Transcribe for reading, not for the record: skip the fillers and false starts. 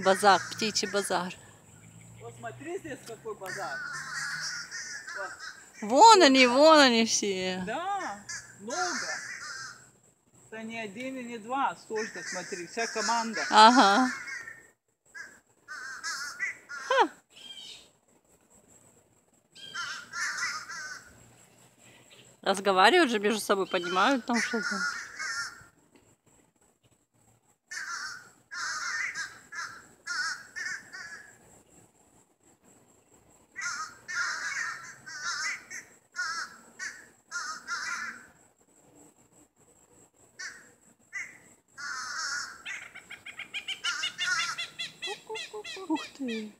Базар, птичий базар. Вот смотри здесь какой базар. Вон они все. Да, много. Это не один и не два, столько, смотри, вся команда. Ага. Разговаривают же между собой, понимают там что-то. Ух ты!